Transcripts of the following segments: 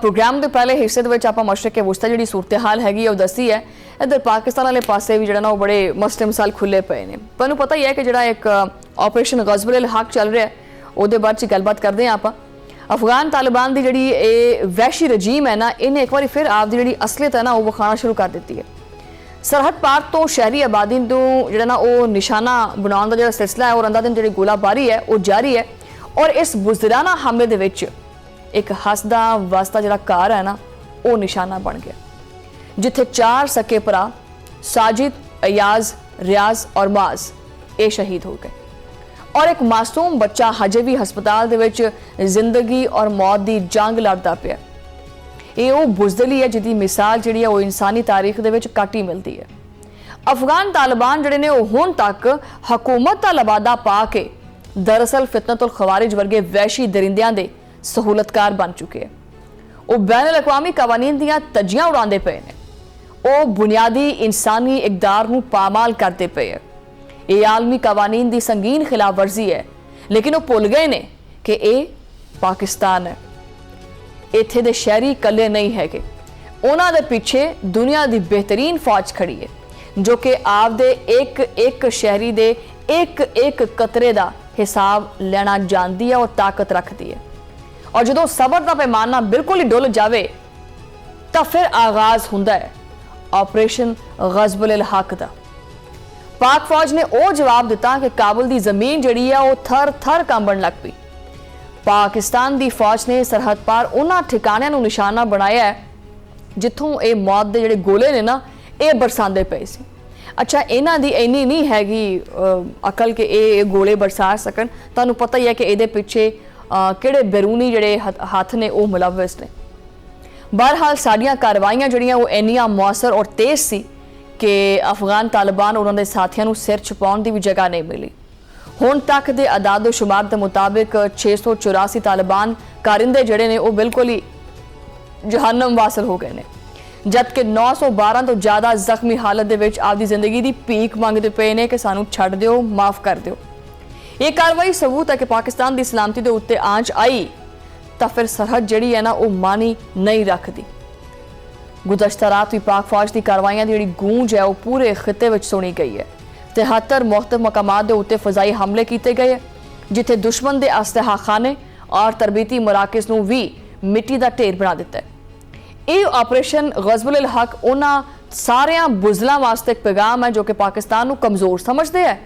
Programme के पहले हिस्से आप मशरक वस्ता जी सूरत हाल हैगी वो दसी है। इधर पाकिस्तान वाले पासे भी जो बड़े मसले मसाल खुले पे ने। तुहानूं पता ही है कि जो एक ऑपरेशन गज़बुल हक चल रहा है वो बारे गलबात करते हैं। आप अफगान तालिबान की जी वहशी रजीम है ना, इन्हें एक बार फिर आपकी जी असलियत है ना वो विखाना शुरू कर दी है। सरहद पार तो शहरी आबादी जो ना वो निशाना बनाने का जो सिलसिला है और अंधा दिन जी गोलाबारी है वो जारी है। और इस बुज़दिलाना हमले दे विच एक हसदा वास्ता जो घर है ना वो निशाना बन गया, जिथे 4 सके भरा साजिद, अयाज, रियाज और माज ये शहीद हो गए और एक मासूम बच्चा हजे भी हस्पताल दे विच जिंदगी और मौत की जंग लड़ता पिया। ये वो बुज़दिली है जिसकी मिसाल जी वो इंसानी तारीख दे विच घट ही मिलती है। अफगान तालिबान जड़े ने हुण तक हुकूमत का लबादा पा के दरअसल फितनतुल खवारिज वर्गे वहशी दरिंदियां दे सहूलतकार बन चुके हैं। वो बैनुल अक़वामी कवानीन दियां तजियां उड़ाते पे ने, वो बुनियादी इंसानी इकदार नूं पामाल करते पे है। ये आलमी कवानीन दी संगीन खिलाफ वर्जी है, लेकिन वो भुल गए ने कि ये पाकिस्तान है। इत्थे दे शहरी कल्ले नहीं है कि उन्हां दे पीछे दुनिया दी बेहतरीन फौज खड़ी है जो कि आपदे एक एक शहरी दे एक एक कतरे दा हिसाब लेना जानती है और ताकत रखती है। और जो सबर का पैमाना बिल्कुल ही डुल जाए तो फिर आगाज हुंदा है ऑपरेशन गज़बुल हक दा। पाक फौज ने वो जवाब दिता कि काबुल की जमीन जी है वो थर थर कंबन लग पई। पाकिस्तान की फौज ने सरहद पार उन्होंने ठिकाणियां नूं निशाना बनाया है जिथों ये मौत के जोड़े गोले ने ना ये बरसाते पे सी। अच्छा, इन्हां दी इन्नी नहीं हैगी अकल कि ये गोले बरसा सकन। तुहानूं पता ही है कि ये पिछे किहड़े बैरूनी जिहड़े हथ ने वो मुलविस ने। बहरहाल साडियां कार्रवाइयां जिहड़ियां वो इन्नियां मौसर और तेज सी कि अफगान तालिबान और उन्होंने साथियों नूं सिर छुपाउण दी भी जगह नहीं मिली। हुण तक दे अदादो शुमार के मुताबिक 684 तालिबान कारिंदे जिहड़े ने वो बिल्कुल ही जहन्नम वासल हो गए ने, जबकि 912 तो ज़्यादा जख्मी हालत दे विच आपदी जिंदगी की भीख मंगते पे ने कि सानू छड्ड दिओ, माफ़ कर दिओ। ये कार्रवाई सबूत है कि पाकिस्तान की सलामती के उत्ते आंच आई तो फिर सरहद जिहड़ी है ना वो मानी नहीं रखती। गुज़श्ता रात भी पाक फौज की कार्रवाइयां की जिहड़ी गूंज है वो पूरे खिते विच सुनी गई है। 73 मुख्तलिफ मकामात के उत्ते फजाई हमले किए गए जिथे दुश्मन के असलहा खाने और तरबीती मराकज़ नूं भी मिट्टी का ढेर बना दिता है। ये ऑपरेशन गज़बुल हक उन्हां सारियां बुज़दिलां वास्ते एक पैगाम है जो कि पाकिस्तान नूं कमज़ोर समझते हैं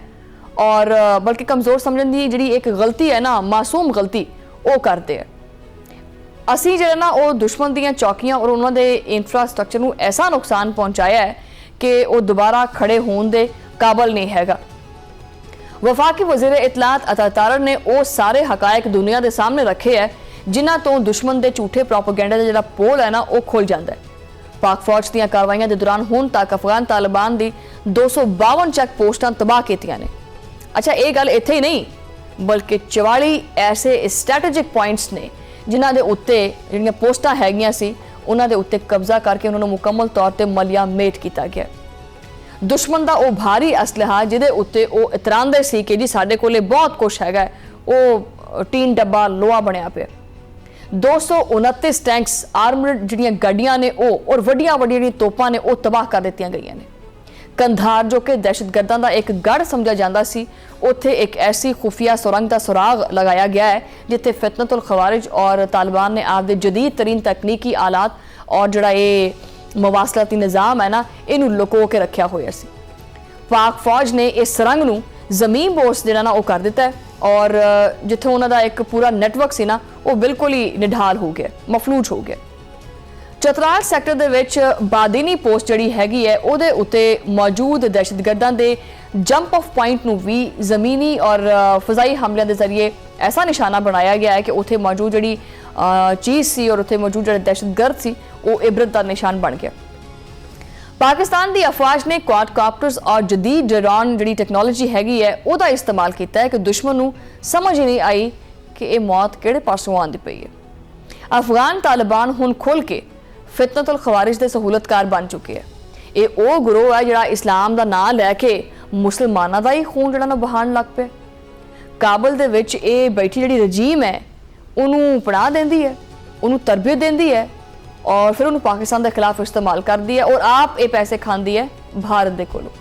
और बल्कि कमज़ोर समझने की जी एक गलती है ना, मासूम गलती वो करते हैं। असी जो ना वो दुश्मन दियां चौकियां और उन्होंने इंफ्रास्ट्रक्चर नूं ऐसा नुकसान पहुँचाया है कि वो दोबारा खड़े होने दे काबल नहीं हैगा। वफाकी वज़ीर इतलात अता तारड़ ने वो सारे हकायक दुनिया के सामने रखे है जिन्हां तो दुश्मन के झूठे प्रोपोगेंडा का जो पोल है ना वो खुल जाता है। पाक फौज दी कार्रवाइयां के दौरान हुण तक अफगान तालिबान की 252 चेक पोस्टां तबाह कीतियां ने। अच्छा, ये गल इत्थे ही नहीं बल्कि 44 ऐसे स्ट्रैटेजिक पॉइंट्स ने जिन्हां दे उत्ते जिहड़ियां पोस्टां हैगियां सी उन्हां दे उत्ते कब्जा करके उन्होंने मुकम्मल तौर पर मलिया मेट किया गया। दुश्मन का वो भारी असलहा जिहदे उत्ते वो इतरांदे सी कि जी साडे कोले बहुत कुछ हैगा, वो टीन डब्बा लोहा बनिया पिया। 229 टैंक्स आर्मड जिहड़ियां गाड़ियां ने वो और वड्डियां वड्डियां तोपां ने वो तबाह कर दित्तियां गईयां ने। कंधार जो कि दहशतगर्दां दा एक गढ़ समझा जाता सी, उत्थे एक ऐसी खुफिया सुरंग का सुराग लगाया गया है जिथे फितनतुल खवारिज और तालिबान ने आपदे जदीद तरीन तकनीकी आलात और जिहड़ा ये मवासलाती निज़ाम है ना इनू लुको के रखा होया सी। पाक फौज ने इस सुरंग नूं जमीन बोस जिहड़ा ना वो कर दिता है और जिथे उन्होंने एक पूरा नेटवर्क सी ना वो बिल्कुल ही निढाल हो गया, मफलूज हो गया। चतराल सैक्टर दे विच बादीनी पोस्ट जिहड़ी हैगी है उहदे उत्ते मौजूद दहशतगर्दां दे जंप ऑफ पॉइंट नूं भी जमीनी और फजाई हमलियां दे जरिए ऐसा निशाना बनाया गया है कि उत्थे मौजूद जिहड़ी चीज़ सी और उत्थे मौजूद जिहड़े दहशतगर्द सी वो इबरत का निशान बन गया। पाकिस्तान की अफवाज ने क्वाडकॉप्टर्स और जदीद ड्रोन जी टेक्नोलॉजी हैगी है उसका इस्तेमाल किया है कि दुश्मन नूं समझ ही नहीं आई कि यह मौत किहड़े पासों आती पई है। अफगान तालिबान हुण खुल के फितनतुल खवारिज के सहूलतकार बन चुके हैं। ये वो गिरोह है जिहड़ा इस्लाम का नाम लैके मुसलमानों का ही खून जिहड़ा बहान लग पे। काबल दे विच ये बैठी जिहड़ी रजीम है उन्होंने पनाह देंदी है, उन्होंने तरबियत देंदी है और फिर उन्होंने पाकिस्तान के खिलाफ इस्तेमाल करती है और आप ये पैसे खाती है भारत के कोलों।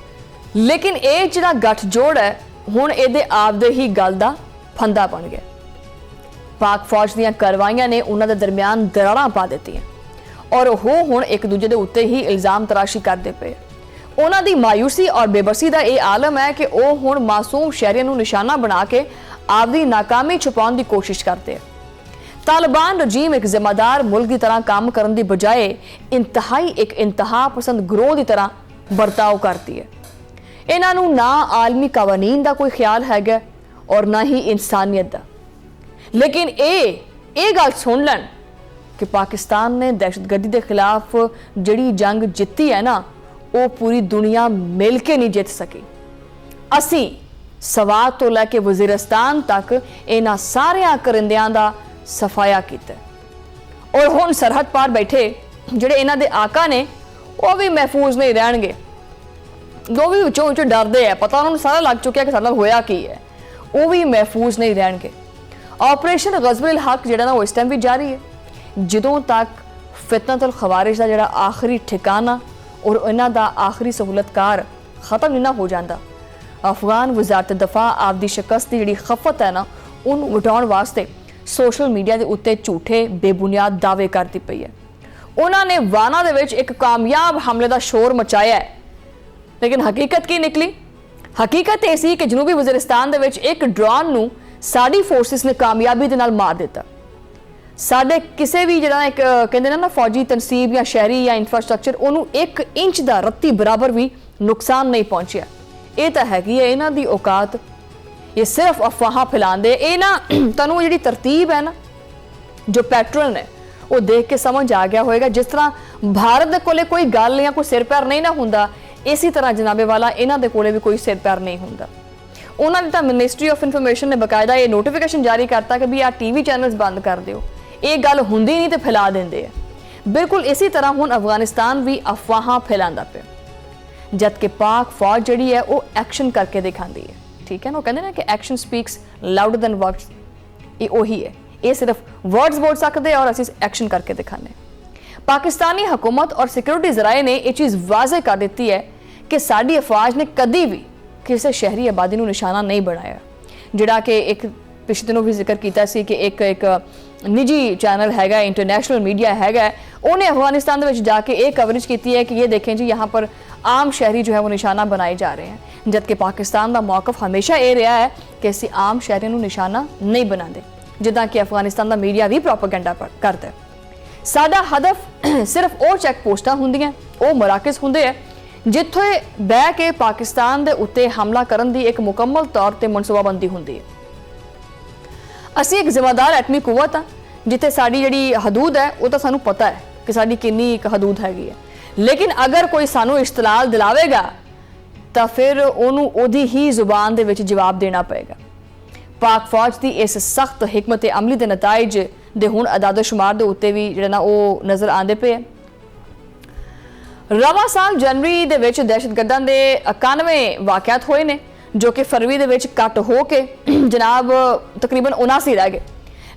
लेकिन ये जिहड़ा गठजोड़ है हुण इहदे आपदे ही गल दा फंदा बन गया। पाक फौज दीयां कार्रवाइयां ने उन्हां दे दरमियान दरारां पा दित्तियां और वो हुण एक दूजे दे उत्ते ही इल्जाम तराशी करदे पे। उन्हां दी मायूसी और बेबसी दा ये आलम है कि वो हुण मासूम शहरियां नूं निशाना बना के आपदी नाकामी छुपाउण दी कोशिश करते हैं। तालिबान रजीम एक जिम्मेदार मुल्क की तरह काम करने की बजाय इंतहाई एक इंतहा पसंद ग्रोह की तरह बर्ताव करती है। इन्हों ना आलमी कवानीन का कोई ख्याल है और ना ही इंसानियत का। लेकिन ये गल सुन लैन कि पाकिस्तान ने दहशतगर्दी के खिलाफ जिहड़ी जंग जित्ती है ना, वो पूरी दुनिया मिल के नहीं जित सकी। असी सवात तो लैके वजीरिस्तान तक इन्हां सारियां करिंदियां दा सफाया किया और हुण सरहद पार बैठे जिहड़े इन्हां दे आका ने वो भी महफूज नहीं रहणगे। वो भी विचों विचों डरदे है, पता उन्होंने सारा लग चुका कि साडे नाल होया की है, वो भी महफूज नहीं रहणगे। ऑपरेशन गज़बुल हक जिहड़ा ना वो इस टाइम भी जारी है, जदों तक फितनतुल खवारिज का जिहड़ा आखिरी ठिकाना और इन्हां दा आखिरी सहूलतकार खत्म नहीं ना हो जाता। अफगान वजारत दफा आपदी शिकस्त की जिहड़ी खफत है ना, उन्होंने मिटाउण वास्ते सोशल मीडिया के उत्ते झूठे बेबुनियाद दावे करती पई है। उन्होंने वाना दे विच एक कामयाब हमले का शोर मचाया है, लेकिन हकीकत की निकली? हकीकत यह सी कि जनूबी वजीरिस्तान दे विच एक ड्रोन नूं साडी फोर्सिस ने कामयाबी दे नाल मार दिता। साडे किसी भी जिहड़ा एक कहंदे ना फौजी तनसीब या शहरी या इंफ्रास्ट्रक्चर उन्होंने 1 इंच का रत्ती बराबर भी नुकसान नहीं पहुंचिया। ये तो हैगी है इन्हां दी औकात। ये सिर्फ अफवाह फैलाते ये ना तनू जी तरतीब है ना, जो पैटर्न है वो देख के समझ आ गया होएगा। जिस तरह भारत के कोले कोई गल या कोई सिर पैर नहीं ना हुंदा, इसी तरह जनाबे वाला इन्हां दे कोले भी कोई सिर पैर नहीं हुंदा। उन्होंने तो मिनिस्ट्री ऑफ इंफॉर्मेशन ने बकायदा ये नोटिफिकेशन जारी करता कि भी आ टीवी चैनल्स बंद कर दो, ये गल हुंदी नहीं तो फैला देंदे है। बिल्कुल इसी तरह हुण अफगानिस्तान भी अफवाह फैलांदा पे, जबकि पाक फौज जिहड़ी है वो एक्शन करके दिखाती है। ठीक है ना, वो कहते हैं ना कि action speaks louder than words. ये वही है, ये सिर्फ वर्ड्स बोल सकते हैं और असीं एक्शन करके दिखाने। पाकिस्तानी हुकूमत और सिक्योरिटी जराए ने यह चीज़ वाजे कर दी है कि साडी अफवाज ने कभी भी किसी शहरी आबादी को निशाना नहीं बनाया। जिहड़ा कि एक पिछले दिनों भी जिक्र किया सी कि एक निजी चैनल हैगा, इंटरनेशनल मीडिया हैगा, उन्हें अफगानिस्तान में जाके एक कवरेज की है कि ये देखें जी यहाँ पर आम शहरी जो है वो निशाना बनाए जा रहे हैं। जबकि पाकिस्तान का मौकफ हमेशा ये रहा है कि असीं आम शहरियों को निशाना नहीं बनाते, जिदा कि अफगानिस्तान का मीडिया भी प्रोपेगेंडा करता है। साडा हदफ सिर्फ वो चैक पोस्टां हुंदियां, वो मराकज़ हुंदे है जिथे बह के पाकिस्तान के उत्ते हमला करन दी एक मुकम्मल तौर पर मनसूबाबंदी हुंदी है। असीं एक जिम्मेदार एटमी कुवत हाँ, जिथे साडी जिहड़ी हदूद है वो तो सानू पता है कि साडी कितनी एक हदूद हैगी है। लेकिन अगर कोई सानू इश्तलाल दिलावेगा तो फिर उन्होंने ओदी ही जुबान दे विच जवाब देना पएगा। पाक फौज की इस सख्त हिकमत अमली के नताइज दे हुण अदाद शुमार दे उत्ते भी जिहड़ा ना वो नज़र आंदे पे। रवा साल जनवरी दे विच दहशतगर्दां दे 91 वाक़यात होए ने, जो कि फरवरी दे विच घट हो के जनाब तकरीबन 79 रह गए।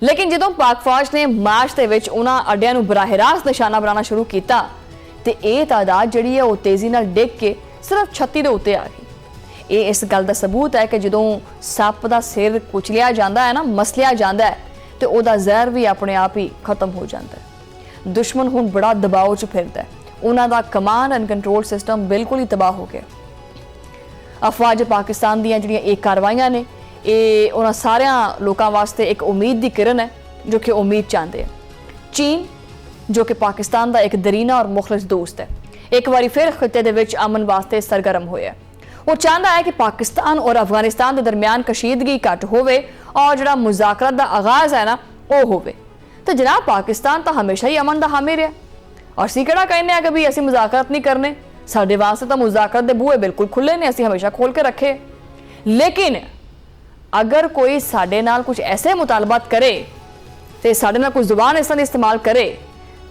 लेकिन जदों पाक फौज ने मार्च दे विच उन्हां अड्डियां नूं बराह रास्त निशाना बनाना शुरू किया तो यह तादाद जिहड़ी है वो तेज़ी नाल डिग के सिर्फ 36 के उत्ते आ गई। ये इस गल का सबूत है कि जदों सप का सिर कुचलिया जाता है ना, मसलिया जाता है, तो वह जहर भी अपने आप ही खत्म हो जाता है। दुश्मन हुण बड़ा दबाव च फिरदा है, उन्हां दा कमांड एंड कंट्रोल सिस्टम बिल्कुल ही तबाह हो गया। अफवाज पाकिस्तान दीयां जिहड़ियां ये कार्रवाइयां ने ये उन्हां सारियां लोकां वास्ते एक उम्मीद की किरण है, जो कि उम्मीद चाहते हैं। चीन जो कि पाकिस्तान का एक दरीना और मुखलिस दोस्त है, एक बार फिर खिते दे विच अमन वास्ते सरगर्म होया। वो चाहता है कि पाकिस्तान और अफगानिस्तान के दरमियान कशीदगी घट होवे और जिहड़ा मुज़ाकरात का आगाज़ है ना वो होवे। तो जनाब पाकिस्तान तो हमेशा ही अमन का हामी रहा और असीं किहड़ा कहने कि भी असीं मुज़ाकरात नहीं करने, साडे वास्ते तो मुज़ाकरात दे बूहे बिल्कुल खुले ने, असीं हमेशा खोल के रखे। लेकिन अगर कोई साडे नाल कुछ ऐसे मुतालबात करे तो साडे नाल कोई जुबान इस तरह इस्तेमाल करे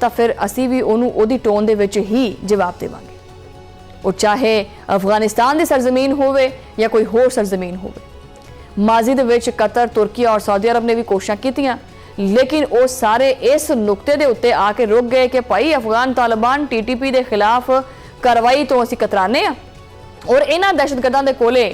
तो फिर असी भी उन्होंने ओदी टोन दे विच ही जवाब देवांगे। वो चाहे अफगानिस्तान की सरजमीन होवे या कोई होर सरजमीन होवे। माजी दे विच कतर, तुर्की और सऊदी अरब ने भी कोशिशां कीतियां, लेकिन वो सारे इस नुकते दे उत्ते आके रुक गए कि भाई अफगान तालिबान TTP के खिलाफ कार्रवाई तो असीं कतराने आ और इन्हां दहशतगर्दां दे कोले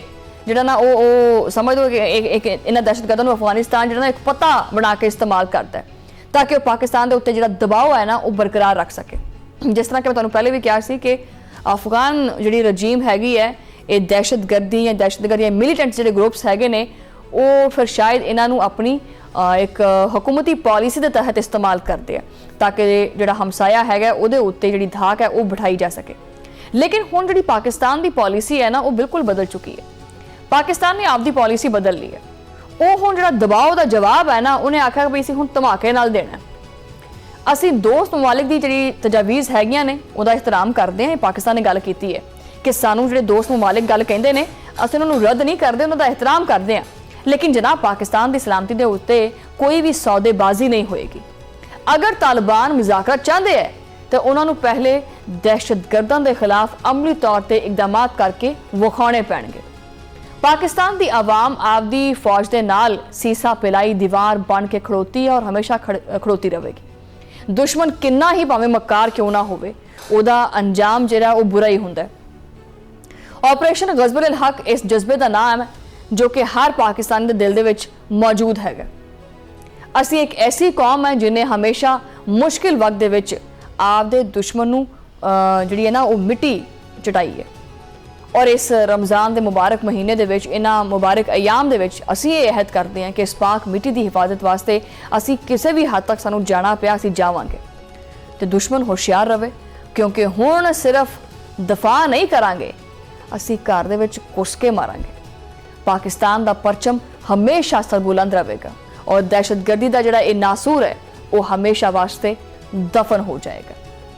जिहड़ा ना वो समझ लो कि एक इन्हां दहशतगर्दां नूं अफगानिस्तान जिहड़ा ना एक पता बना के इस्तेमाल करता है ताकि वो पाकिस्तान के उत्ते जिहड़ा दबाव है ना वो बरकरार रख सके। जिस तरह कि मैं तुहानूं पहले भी कहा सी कि अफगान जिहड़ी रजीम हैगी है ये दहशतगर्दी या दहशतगर्दी मिलीटेंट जिहड़े ग्रुप्स हैगे ने वो फिर शायद इन्हां नूं अपनी एक हुकूमती पॉलिसी के तहत इस्तेमाल करते हैं ताकि जिहड़ा हमसाया हैगा उहदे उत्ते जिहड़ी धाक है वो बिठाई जा सके। लेकिन हुण जिहड़ी पाकिस्तान की पॉलिसी है ना वो बिल्कुल बदल चुकी है। पाकिस्तान ने आपकी पॉलिसी बदल ली है। वो हुण जिहड़ा दबाव का जवाब है ना उन्हें आख्या भी असीं हुण धमाके नाल देना। असीं दोस्त ममालिक की जिहड़ी तजावीज़ हैगियां ने उहदा एहतराम करते हैं। पाकिस्तान ने गल कीती है कि सानूं जिहड़े दोस्त ममालिक गल कहिंदे ने असीं उन्हां नूं रद्द नहीं करते, उन्हां दा एहतराम करते हैं। लेकिन जनाब पाकिस्तान की सलामती के उत्ते कोई भी सौदेबाजी नहीं होएगी। अगर तालिबान मुज़ाकरा चाहते हैं तो उन्होंने पहले दहशतगर्दों के खिलाफ अमली तौर पर इकदाम करके विखाने पैणगे। पाकिस्तान की आवाम आपदी फौज के नाल सीसा पिलाई दीवार बन के खड़ोती है और हमेशा खड़ोती रहेगी। दुश्मन किन्ना ही भावें मक्कार क्यों ना होवे उहदा अंजाम जिहड़ा वो बुरा ही हुंदा है। ऑपरेशन गज़बुल हक इस जज्बे का नाम है जो कि हर पाकिस्तानी के दिल दे विच मौजूद है। असी एक ऐसी कौम है जिन्हें हमेशा मुश्किल वक्त दे विच आपदे दुश्मन नूं जिहड़ी है ना वो मिट्टी चटाई है। और इस रमज़ान के मुबारक महीने दे विच इन्हां मुबारक अयाम दे विच असी ये अहद करते हैं कि इस पाक मिट्टी की हिफाजत वास्ते असी किसी भी हद तक सानूं जाना पिया असी जावांगे। तो दुश्मन होशियार रहे क्योंकि हुण सिर्फ दफा नहीं करांगे असी घर दे विच घुस के मारांगे। पाकिस्तान का परचम हमेशा सरबुलंद रहेगा और दहशतगर्दी का जिहड़ा ये नासूर है वो हमेशा वास्ते दफन हो जाएगा।